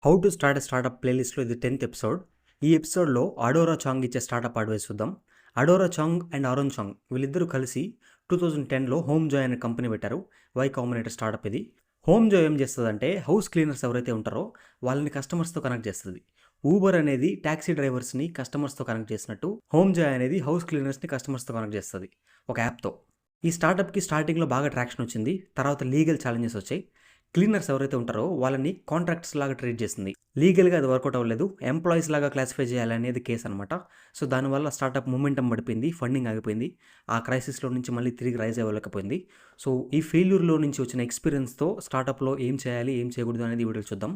How to start startup ప్లేలిస్ట్లో ఇది 10th episode. ఈ ఎపిసోడ్లో అడోరా చాంగ్ ఇచ్చే స్టార్టప్ అడ్వైస్ చూద్దాం. అడోరా చాంగ్ అండ్ అరుణ్ చాంగ్ వీళ్ళిద్దరూ కలిసి 2010లో హోమ్ జాయ్ అనే కంపెనీ పెట్టారు. వై కాంబినేటర్ స్టార్టప్ ఇది. హోమ్ జాయ్ ఏం చేస్తుందంటే హౌస్ క్లీనర్స్ ఎవరైతే ఉంటారో వాళ్ళని కస్టమర్స్తో కనెక్ట్ చేస్తుంది. ఊబర్ అనేది ట్యాక్సీ డ్రైవర్స్ని కస్టమర్స్తో కనెక్ట్ చేసినట్టు హోమ్ జాయ్ అనేది హౌస్ క్లీనర్స్ని కస్టమర్స్తో కనెక్ట్ చేస్తుంది ఒక యాప్తో. ఈ స్టార్టప్కి స్టార్టింగ్లో బాగా ట్రాక్షన్ వచ్చింది. తర్వాత లీగల్ ఛాలెంజెస్ వచ్చాయి. క్లీనర్స్ ఎవరైతే ఉంటారో వాళ్ళని కాంట్రాక్ట్స్ లాగా ట్రీట్ చేసింది. లీగల్గా అది వర్కౌట్ అవ్వలేదు. ఎంప్లాయీస్ లాగా క్లాసిఫై చేయాలనేది కేసు అనమాట. సో దానివల్ల స్టార్టప్ మూమెంటం పడిపోయింది, ఫండింగ్ ఆగిపోయింది. ఆ క్రైసిస్లో నుంచి మళ్ళీ తిరిగి రైజ్ అవ్వలేకపోయింది. సో ఈ ఫెయిల్యూర్లో నుంచి వచ్చిన ఎక్స్పీరియన్స్తో స్టార్టప్లో ఏం చేయాలి, ఏం చేయకూడదు అనేది వీడియో చూద్దాం.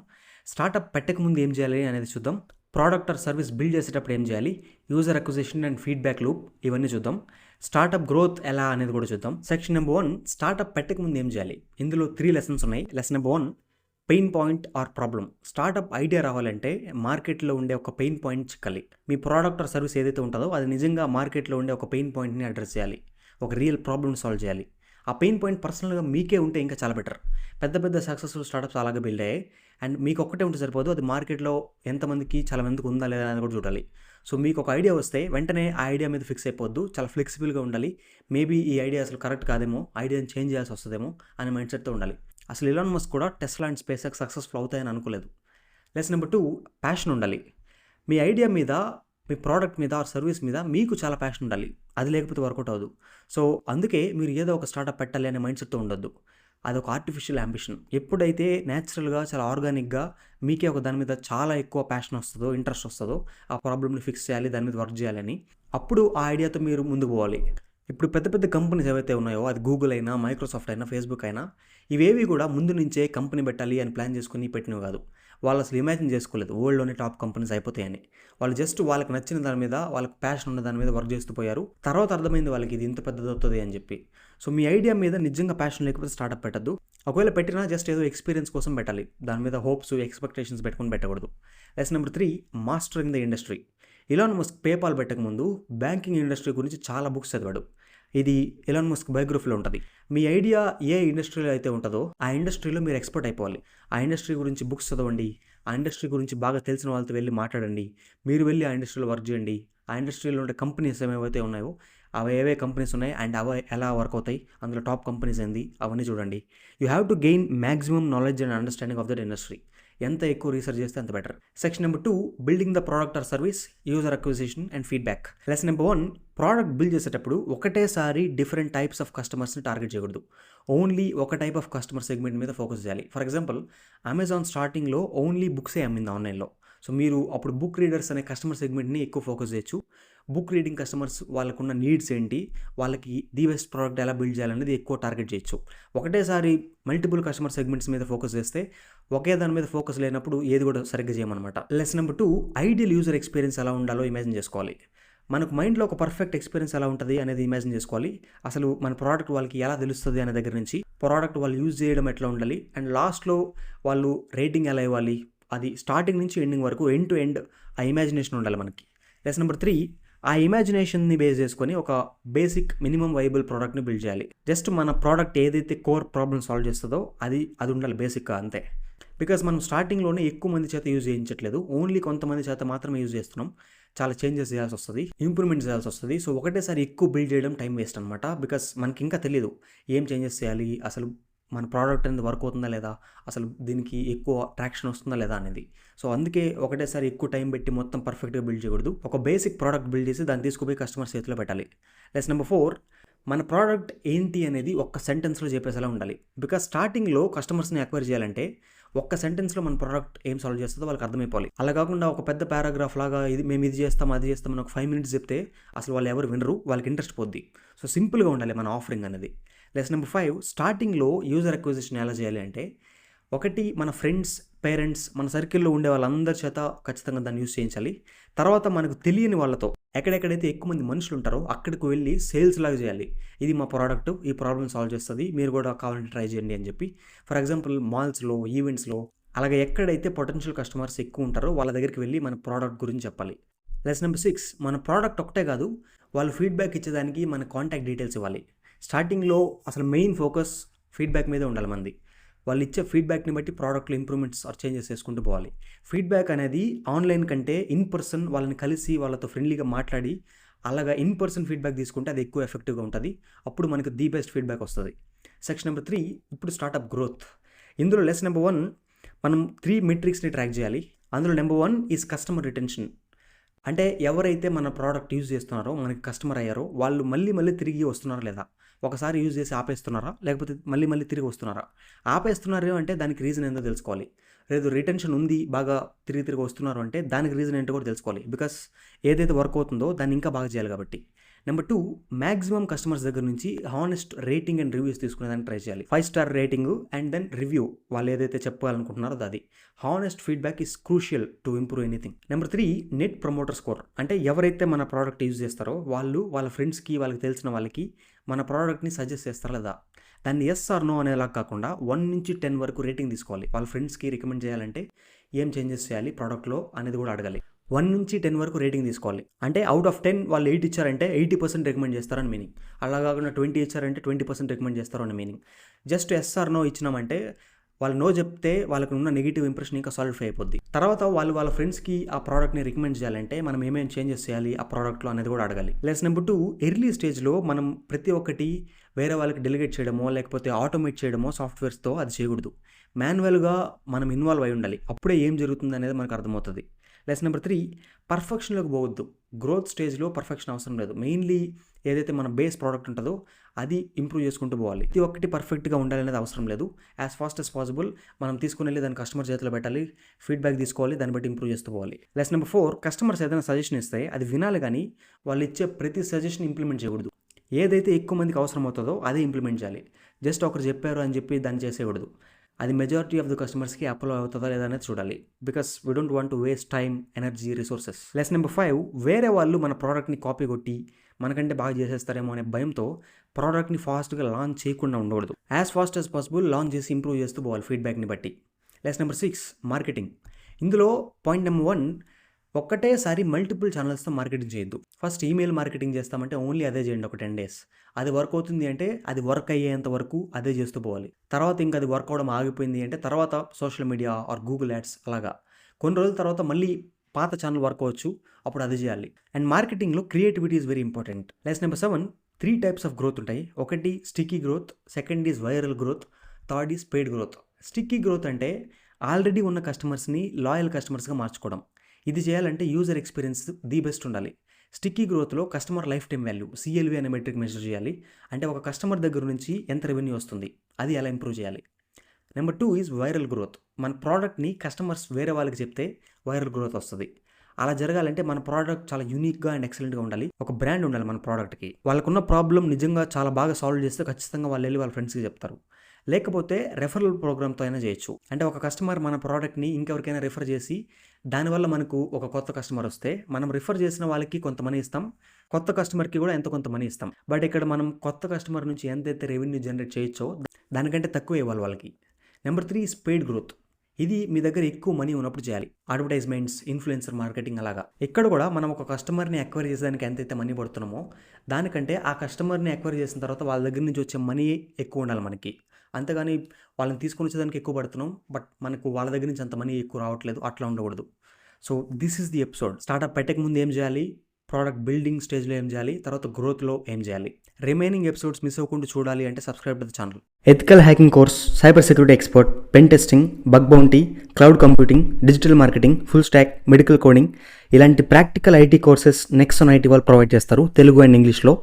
స్టార్టప్ పెట్టకముందు ఏం చేయాలి అనేది చూద్దాం. ప్రోడక్ట్ ఆర్ సర్వీస్ బిల్డ్ చేసేటప్పుడు ఏం చేయాలి, user acquisition and feedback loop ఇవన్నీ చూద్దాం. స్టార్టప్ గ్రోత్ ఎలా అనేది కూడా చూద్దాం. సెక్షన్ నెంబర్ 1, స్టార్టప్ పెట్టక ముందు ఏం చేయాలి. ఇందులో 3 లెసన్స్ ఉన్నాయి. Lesson number 1, pain point or problem. Startup idea రావాలంటే మార్కెట్లో ఉండే ఒక పెయిన్ పాయింట్ చిక్కాలి. మీ ప్రోడక్ట్ ఆర్ సర్వీస్ ఏదైతే ఉంటుందో అది నిజంగా మార్కెట్లో ఉండే ఒక పెయిన్ పాయింట్ని అడ్రస్ చేయాలి. ఒక రియల్ ప్రాబ్లమ్ సాల్వ్ చేయాలి. ఆ పెయిన్ పాయింట్ పర్సనల్గా మీకే ఉంటే ఇంకా చాలా బెటర్. పెద్ద పెద్ద సక్సెస్ఫుల్ స్టార్టప్స్ అలాగే బిల్డ్ అయ్యాయి. అండ్ మీకు ఒక్కటే ఉంటే సరిపోదు, అది మార్కెట్లో ఎంతమందికి చాలా మందికి ఉందా లేదా అని కూడా చూడాలి. సో మీకు ఒక ఐడియా వస్తే వెంటనే ఆ ఐడియా మీద ఫిక్స్ అయిపోద్దు. చాలా ఫ్లెక్సిబుల్గా ఉండాలి. మేబీ ఈ ఐడియా అసలు కరెక్ట్ కాదేమో, ఐడియాని చేంజ్ చేయాల్సి వస్తుందేమో అనే మైండ్ సెట్తో ఉండాలి. అసలు ఎలాన్ మస్క్ కూడా Tesla and space X successful అవుతాయని అనుకోలేదు. లెసన్ నెంబర్ 2, ప్యాషన్ ఉండాలి. మీ ఐడియా మీద, మీ ప్రోడక్ట్ మీద ఆర్ సర్వీస్ మీద మీకు చాలా ప్యాషన్ ఉండాలి. అది లేకపోతే వర్కౌట్ అవ్వదు. సో అందుకే మీరు ఏదో ఒక స్టార్టప్ పెట్టాలి అనే మైండ్ సెట్తో ఉండొద్దు. అదొక ఆర్టిఫిషియల్ అంబిషన్. ఎప్పుడైతే న్యాచురల్గా చాలా ఆర్గానిక్గా మీకే ఒక దాని మీద చాలా ఎక్కువ ప్యాషన్ వస్తుందో, ఇంట్రెస్ట్ వస్తుందో, ఆ ప్రాబ్లమ్ని ఫిక్స్ చేయాలి, దాని మీద వర్క్ చేయాలని, అప్పుడు ఆ ఐడియాతో మీరు ముందుకు పోవాలి. ఇప్పుడు పెద్ద పెద్ద కంపెనీస్ ఏవైతే ఉన్నాయో, అది గూగుల్ అయినా, మైక్రోసాఫ్ట్ అయినా, ఫేస్బుక్ అయినా, ఇవేవి కూడా ముందు నుంచే కంపెనీ పెట్టాలి అని ప్లాన్ చేసుకుని పెట్టినవి కాదు. వాళ్ళు అసలు ఇమాజిన్ చేసుకోలేదు వరల్డ్లోనే టాప్ కంపెనీస్ అయిపోతాయని. వాళ్ళు జస్ట్ వాళ్ళకి నచ్చిన దాని మీద, వాళ్ళకి ప్యాషన్ ఉన్న దాని మీద వర్క్ చేస్తూ పోయారు. తర్వాత అర్థమైంది వాళ్ళకి ఇది ఇంత పెద్దది అవుతుంది అని చెప్పి. సో మీ ఐడియా మీద నిజంగా ప్యాషన్ లేకపోతే స్టార్టప్ పెట్టద్దు. ఒకవేళ పెట్టినా జస్ట్ ఏదో ఎక్స్పీరియన్స్ కోసం పెట్టాలి. దాని మీద హోప్స్, ఎక్స్పెక్టేషన్స్ పెట్టుకుని పెట్టకూడదు. Lesson number 3, mastering the industry. Elon Musk PayPal పెట్టకముందు బ్యాంకింగ్ ఇండస్ట్రీ గురించి చాలా బుక్స్ చదివాడు. ఇది ఎలాన్ మస్క్ బయోగ్రఫీలో ఉంటుంది. మీ ఐడియా ఏ ఇండస్ట్రీలో అయితే ఉంటుందో ఆ ఇండస్ట్రీలో మీరు ఎక్స్పర్ట్ అయిపోవాలి. ఆ ఇండస్ట్రీ గురించి బుక్స్ చదవండి. ఆ ఇండస్ట్రీ గురించి బాగా తెలిసిన వాళ్ళతో వెళ్ళి మాట్లాడండి. మీరు వెళ్ళి ఆ ఇండస్ట్రీలో వర్క్ చేయండి. ఆ ఇండస్ట్రీలో ఉండే కంపెనీస్ ఏవైతే ఉన్నాయో అవి ఏవే కంపెనీస్ ఉన్నాయి అండ్ అవి ఎలా వర్క్ అవుతాయి, అందులో టాప్ కంపెనీస్ ఏంది, అవన్నీ చూడండి. You have to gain maximum knowledge and understanding of that industry. ఎంత ఎక్కువ రీసెర్చ్ చేస్తే అంత better. Section number 2, building the product or service, user acquisition and feedback. Lesson number 1, product build చేసేటప్పుడు ఒకటేసారి డిఫరెంట్ టైప్స్ ఆఫ్ కస్టమర్స్ని టార్గెట్ చేయకూడదు. Only ఒక type of customer segment మీద focus చేయాలి. ఫర్ ఎగ్జాంపుల్, అమెజాన్ స్టార్టింగ్లో ఓన్లీ బుక్సే అమ్మింది ఆన్లైన్లో. సో మీరు అప్పుడు బుక్ రీడర్స్ అనే కస్టమర్ సెగ్మెంట్ని ఎక్కువ ఫోకస్ చేయొచ్చు. బుక్ రీడింగ్ కస్టమర్స్ వాళ్ళకున్న నీడ్స్ ఏంటి, వాళ్ళకి ది బెస్ట్ ప్రోడక్ట్ ఎలా బిల్డ్ చేయాలనేది ఎక్కువ టార్గెట్ చేయొచ్చు. ఒకటేసారి మల్టిపుల్ కస్టమర్ సెగ్మెంట్స్ మీద ఫోకస్ చేస్తే ఒకే దాని మీద ఫోకస్ లేనప్పుడు ఏది కూడా సరిగ్గా చేయమన్నమాట. Lesson number 2, ideal user experience ఎలా ఉండాలో ఇమాజిన్ చేసుకోవాలి. మనకు మైండ్లో ఒక పర్ఫెక్ట్ ఎక్స్పీరియన్స్ ఎలా ఉంటుంది అనేది ఇమాజిన్ చేసుకోవాలి. అసలు మన ప్రోడక్ట్ వాళ్ళకి ఎలా తెలుస్తుంది అనే దగ్గర నుంచి, ప్రోడక్ట్ వాళ్ళు యూజ్ చేయడం ఎట్లా ఉండాలి, అండ్ లాస్ట్లో వాళ్ళు రేటింగ్ ఎలా ఇవ్వాలి, అది స్టార్టింగ్ నుంచి ఎండింగ్ వరకు ఎండ్ టు ఎండ్ ఆ ఇమాజినేషన్ ఉండాలి మనకి. లెసన్ నెంబర్ 3, ఆ ఇమాజినేషన్ని బేస్ చేసుకొని ఒక బేసిక్ మినిమం వైబుల్ ప్రోడక్ట్ని బిల్డ్ చేయాలి. జస్ట్ మన ప్రోడక్ట్ ఏదైతే కోర్ ప్రాబ్లమ్ సాల్వ్ చేస్తుందో అది ఉండాలి బేసిక్గా, అంతే. బికాజ్ మనం స్టార్టింగ్లోనే ఎక్కువ మంది చేత యూజ్ చేయించట్లేదు, ఓన్లీ కొంతమంది చేత మాత్రమే యూజ్ చేస్తున్నాం. చాలా చేంజెస్ చేయాల్సి వస్తుంది, ఇంప్రూవ్మెంట్ చేయాల్సి వస్తుంది. సో ఒకటేసారి ఎక్కువ బిల్డ్ చేయడం టైం వేస్ట్ అనమాట. బికాస్ మనకి ఇంకా తెలియదు ఏం చేంజెస్ చేయాలి, అసలు మన ప్రోడక్ట్ అనేది వర్క్ అవుతుందా లేదా, అసలు దీనికి ఎక్కువ ట్రాక్షన్ వస్తుందా లేదా అనేది. సో అందుకే ఒకటేసారి ఎక్కువ టైం పెట్టి మొత్తం పర్ఫెక్ట్గా బిల్డ్ చేయకూడదు. ఒక బేసిక్ ప్రోడక్ట్ బిల్డ్ చేసి దాన్ని తీసుకుపోయి కస్టమర్ చేతిలో పెట్టాలి. లెసన్ నెంబర్ 4, మన ప్రోడక్ట్ ఏంటి అనేది ఒక్క సెంటెన్స్లో చెప్పేసేలా ఉండాలి. బికాస్ స్టార్టింగ్లో కస్టమర్స్ని అక్వైర్ చేయాలంటే ఒక్క సెంటెన్స్లో మన ప్రోడక్ట్ ఏం సాల్వ్ చేస్తుందో వాళ్ళకి అర్థమైపోవాలి. అలా కాకుండా ఒక పెద్ద పారాగ్రాఫ్ లాగా మేము ఇది చేస్తాం అది చేస్తామని ఒక 5 minutes చెప్తే అసలు వాళ్ళు ఎవరు వినరు, వాళ్ళకి ఇంట్రెస్ట్ పోద్ది. సో సింపుల్గా ఉండాలి మన ఆఫరింగ్ అనేది. లెసన్ నెంబర్ 5, స్టార్టింగ్లో యూజర్ అక్విజిషన్ ఎలా చేయాలి అంటే, ఒకటి మన ఫ్రెండ్స్, పేరెంట్స్, మన సర్కిల్లో ఉండే వాళ్ళందరి చేత ఖచ్చితంగా దాన్ని యూజ్ చేయించాలి. తర్వాత మనకు తెలియని వాళ్ళతో, ఎక్కడెక్కడైతే ఎక్కువ మంది మనుషులు ఉంటారో అక్కడికి వెళ్ళి సేల్స్ లాగా చేయాలి. ఇది మా ప్రోడక్ట్, ఈ ప్రాబ్లమ్ సాల్వ్ చేస్తుంది, మీరు కూడా కావాలంటే ట్రై చేయండి అని చెప్పి. ఫర్ ఎగ్జాంపుల్ మాల్స్లో, ఈవెంట్స్లో, అలాగే ఎక్కడైతే పొటెన్షియల్ కస్టమర్స్ ఎక్కువ ఉంటారో వాళ్ళ దగ్గరికి వెళ్ళి మన ప్రోడక్ట్ గురించి చెప్పాలి. లెసన్ నెంబర్ 6, మన ప్రోడక్ట్ ఒకటే కాదు, వాళ్ళు ఫీడ్బ్యాక్ ఇచ్చేదానికి మన కాంటాక్ట్ డీటెయిల్స్ ఇవ్వాలి. స్టార్టింగ్లో అసలు మెయిన్ ఫోకస్ ఫీడ్బ్యాక్ మీదే ఉండాలి మంది. వాళ్ళు ఇచ్చే ఫీడ్బ్యాక్ని బట్టి ప్రోడక్ట్లో ఇంప్రూవ్మెంట్స్ ఆర్ చేంజెస్ చేసుకుంటూ పోవాలి. ఫీడ్బ్యాక్ అనేది ఆన్లైన్ కంటే ఇన్ పర్సన్ వాళ్ళని కలిసి వాళ్ళతో ఫ్రెండ్లీగా మాట్లాడి అలాగా ఇన్ పర్సన్ ఫీడ్బ్యాక్ తీసుకుంటే అది ఎక్కువ ఎఫెక్టివ్గా ఉంటుంది. అప్పుడు మనకు ది బెస్ట్ ఫీడ్బ్యాక్ వస్తుంది. సెక్షన్ నెంబర్ 3 ఇప్పుడు స్టార్టప్ గ్రోత్. ఇందులో లెసన్ నెంబర్ 1 మనం 3 మెట్రిక్స్ని ట్రాక్ చేయాలి. అందులో నెంబర్ 1 ఈజ్ కస్టమర్ రిటెన్షన్. అంటే ఎవరైతే మన ప్రోడక్ట్ యూజ్ చేస్తున్నారో మనకి కస్టమర్ అయ్యారో వాళ్ళు మళ్ళీ తిరిగి వస్తున్నారా లేదా, ఒకసారి యూజ్ చేసి ఆపేస్తున్నారా లేకపోతే మళ్ళీ తిరిగి వస్తున్నారా. ఆపేస్తున్నారు అంటే దానికి రీజన్ ఏంటో తెలుసుకోవాలి. లేదు రిటెన్షన్ ఉంది బాగా తిరిగి వస్తున్నారు అంటే దానికి రీజన్ ఏంటో కూడా తెలుసుకోవాలి. బికాస్ ఏదైతే వర్క్ అవుతుందో దాన్ని ఇంకా బాగా చేయాలి కాబట్టి. నెంబర్ 2 మ్యాక్సిమం కస్టమర్స్ దగ్గర నుంచి హానెస్ట్ రేటింగ్ అండ్ రివ్యూస్ తీసుకునేదాన్ని ట్రై చేయాలి. 5 star rating and then review వాళ్ళు ఏదైతే చెప్పాలనుకుంటున్నారో అది. Honest feedback is crucial to improve anything. Number 3 net promoter score. అంటే ఎవరైతే మన ప్రోడక్ట్ యూజ్ చేస్తారో వాళ్ళు వాళ్ళ ఫ్రెండ్స్కి వాళ్ళకి తెలిసిన వాళ్ళకి మన ప్రోడక్ట్ని సజెస్ట్ చేస్తారా లేదా. దాన్ని ఎస్ ఆర్ నో అనేలా కాకుండా 1 నుంచి 10 వరకు రేటింగ్ తీసుకోవాలి. వాళ్ళ ఫ్రెండ్స్కి రికమెండ్ చేయాలంటే ఏం చేంజెస్ చేయాలి ప్రోడక్ట్లో అనేది కూడా అడగాలి. 1 నుంచి 10 వరకు రేటింగ్ తీసుకోవాలి. అంటే అవుట్ ఆఫ్ 10 వాళ్ళు 8 ఇచ్చారంటే 80% రికమెండ్ చేస్తారని మీనింగ్. అలా కాకుండా 20 ఇచ్చారంటే 20% రికమెండ్ చేస్తారు అని meaning. Just yes or no ఇచ్చినామంటే వాళ్ళు నో చెప్తే వాళ్ళకి ఉన్న నెగిటివ్ ఇంప్రెషన్ ఇంకా సాలిడిఫై అయిపోద్ది. తర్వాత వాళ్ళ ఫ్రెండ్స్కి ఆ ప్రోడక్ట్ని రికమెండ్ చేయాలంటే మనం ఏమేమి చేంజెస్ చేయాలి ఆ ప్రోడక్ట్లో అనేది కూడా అడగాలి. లెసన్ నెంబర్ 2 ఎర్లీ స్టేజ్లో మనం ప్రతి ఒక్కటి వేరే వాళ్ళకి డెలిగేట్ చేయడమో లేకపోతే ఆటోమేట్ చేయడమో సాఫ్ట్వేర్స్తో అది చేయకూడదు. మాన్యువల్గా మనం ఇన్వాల్వ్ అయి ఉండాలి. అప్పుడే ఏం జరుగుతుంది అనేది మనకు అర్థమవుతుంది. లెసన్ నెంబర్ 3 పర్ఫెక్షన్లోకి పోవద్దు. గ్రోత్ స్టేజ్లో పర్ఫెక్షన్ అవసరం లేదు. మెయిన్లీ ఏదైతే మన బేస్ ప్రోడక్ట్ ఉంటుందో అది ఇంప్రూవ్ చేసుకుంటూ పోవాలి. ఇది ఒక్కటి పర్ఫెక్ట్గా ఉండాలి అనేది అవసరం లేదు. యాజ్ ఫాస్ట్ యాజ్ పాసిబుల్ మనం తీసుకుని వెళ్ళి దాన్ని కస్టమర్ చేతిలో పెట్టాలి, ఫీడ్బ్యాక్ తీసుకోవాలి, దాన్ని బట్టి ఇంప్రూవ్ చేస్తూ పోవాలి. లెసన్ నెంబర్ 4 కస్టమర్స్ ఏదైనా సజెషన్ ఇస్తే అది వినాలి కానీ వాళ్ళు ఇచ్చే ప్రతి సజెషన్ ఇంప్లిమెంట్ చేయకూడదు. ఏదైతే ఎక్కువ మందికి అవసరం అవుతుందో అదే ఇంప్లిమెంట్ చేయాలి. జస్ట్ ఒకరు చెప్పారు అని చెప్పి దాన్ని చేసేయకూడదు. అది మెజారిటీ ఆఫ్ ద కస్టమర్స్కి అప్లై అవుతుందా లేదా అనేది చూడాలి. Because we don't want to waste time, energy, resources. Lesson number 5 వేరే వాళ్ళు మన ప్రోడక్ట్ని కాపీ కొట్టి మనకంటే బాగా చేసేస్తారేమో అనే భయంతో ప్రోడక్ట్ని ఫాస్ట్గా లాంచ్ చేయకుండా ఉండకూడదు. As fast as possible launch చేసి ఇంప్రూవ్ చేస్తూ పోవాలి ఫీడ్బ్యాక్ని బట్టి. Lesson number 6 marketing. ఇందులో పాయింట్ నెంబర్ 1 ఒక్కటేసారి మల్టిపుల్ ఛానల్స్తో మార్కెటింగ్ చేయొద్దు. ఫస్ట్ ఈమెయిల్ మార్కెటింగ్ చేస్తామంటే ఓన్లీ అదే చేయండి ఒక 10 days. అది వర్క్ అవుతుంది అంటే అది వర్క్ అయ్యేంత వరకు అదే చేస్తూ పోవాలి. తర్వాత ఇంకా అది వర్క్ అవడం ఆగిపోయింది అంటే తర్వాత social media are Google ads అలాగా. కొన్ని రోజుల తర్వాత మళ్ళీ పాత ఛానల్ వర్క్ అవ్వచ్చు, అప్పుడు అది చేయాలి. అండ్ మార్కెటింగ్లో creativity is very important. Lesson number 7 3 types of growth ఉంటాయి. ఒకటి sticky growth, second is viral growth, third is paid growth. Sticky growth అంటే ఆల్రెడీ ఉన్న కస్టమర్స్ని లాయల్ కస్టమర్స్గా మార్చుకోవడం. ఇది చేయాలంటే యూజర్ ఎక్స్పీరియన్స్ ది బెస్ట్ ఉండాలి. స్టిక్కీ గ్రోత్లో customer lifetime value CLV అనే మెట్రిక్ మెజర్ చేయాలి. అంటే ఒక కస్టమర్ దగ్గర నుంచి ఎంత రెవెన్యూ వస్తుంది అది ఎలా ఇంప్రూవ్ చేయాలి. Number 2 is viral growth. మన ప్రోడక్ట్ని కస్టమర్స్ వేరే వాళ్ళకి చెప్తే వైరల్ గ్రోత్ వస్తుంది. అలా జరగాలంటే మన ప్రోడక్ట్ చాలా యూనిక్గా అండ్ ఎక్సలెంట్గా ఉండాలి. ఒక బ్రాండ్ ఉండాలి మన ప్రోడక్ట్కి. వాళ్ళకున్న ప్రాబ్లం నిజంగా చాలా బాగా సాల్వ్ చేస్తే ఖచ్చితంగా వాళ్ళు వెళ్ళి వాళ్ళ ఫ్రెండ్స్కి చెప్తారు. లేకపోతే రెఫరల్ ప్రోగ్రామ్తో అయినా చేయొచ్చు. అంటే ఒక కస్టమర్ మన ప్రోడక్ట్ని ఇంకెవరికైనా రిఫర్ చేసి దానివల్ల మనకు ఒక కొత్త కస్టమర్ వస్తే మనం రిఫర్ చేసిన వాళ్ళకి కొంత మనీ ఇస్తాం, కొత్త కస్టమర్కి కూడా కొంత మనీ ఇస్తాం. బట్ ఇక్కడ మనం కొత్త కస్టమర్ నుంచి ఎంతైతే రెవెన్యూ జనరేట్ చేయొచ్చో దానికంటే తక్కువ ఇవ్వాలి వాళ్ళకి. Number 3 is paid growth. ఇది మీ దగ్గర ఎక్కువ మనీ ఉన్నప్పుడు చేయాలి. అడ్వర్టైజ్మెంట్స్, ఇన్ఫ్లుయెన్సర్ మార్కెటింగ్ అలాగా. ఇక్కడ కూడా మనం ఒక కస్టమర్ని అక్వైర్ చేసేదానికి ఎంతైతే మనీ పడుతున్నామో దానికంటే ఆ కస్టమర్ని అక్వైర్ చేసిన తర్వాత వాళ్ళ దగ్గర నుంచి వచ్చే మనీ ఎక్కువ ఉండాలి మనకి. అంతేగాని వాళ్ళని తీసుకొని వచ్చేదానికి ఎక్కువ పడుతున్నాం బట్ మనకు వాళ్ళ దగ్గర నుంచి అంత మనీ ఎక్కువ రావట్లేదు, అట్లా ఉండకూడదు. So this is the episode. Startup పెట్టక ముందు ఏం చేయాలి, ప్రోడక్ట్ బిల్డింగ్ స్టేజ్లో ఏం చేయాలి, తర్వాత గ్రోత్లో ఏం చేయాలి. రిమైనింగ్ ఎపిసోడ్స్ మిస్ అవ్వకుండా చూడాలి అంటే subscribe to the channel. Ethical hacking course, cyber security expert, pen testing, bug bounty, cloud computing, digital marketing, full stack, medical coding ఇలాంటి practical IT courses Nexon IT వాళ్ళు ప్రొవైడ్ చేస్తారు. Telugu and ఇంగ్లీష్లో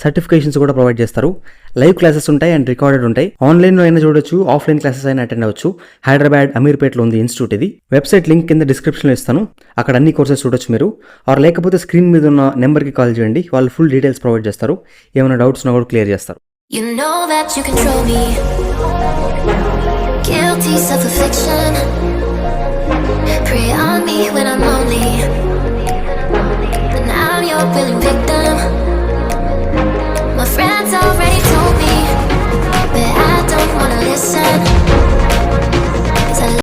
certifications కూడా provide చేస్తారు. Live classes ఉంటాయి and recorded ఉంటాయి. ఆన్లైన్లో అయినా చూడొచ్చు, ఆఫ్లైన్ క్లాసెస్ అయినా అటెండ్ అవ్వచ్చు. హైదరాబాద్ అమీర్పేటలో ఉంది ఇన్స్టిట్యూట్. ఇది వెబ్సైట్ లింక్ కింద డిస్క్రిప్షన్లో ఇస్తాను, అక్కడ అన్ని కోర్సెస్ చూడొచ్చు మీరు. ఆర్ లేకపోతే స్క్రీన్ మీద ఉన్న నెంబర్కి కాల్ చేయండి, వాళ్ళు ఫుల్ డీటెయిల్స్ ప్రొవైడ్ చేస్తారు. ఏమైనా డౌట్స్ ఉన్నా కూడా క్లియర్ చేస్తారు. You know that you control me. Guilty self-affliction. Prey on me when I'm lonely.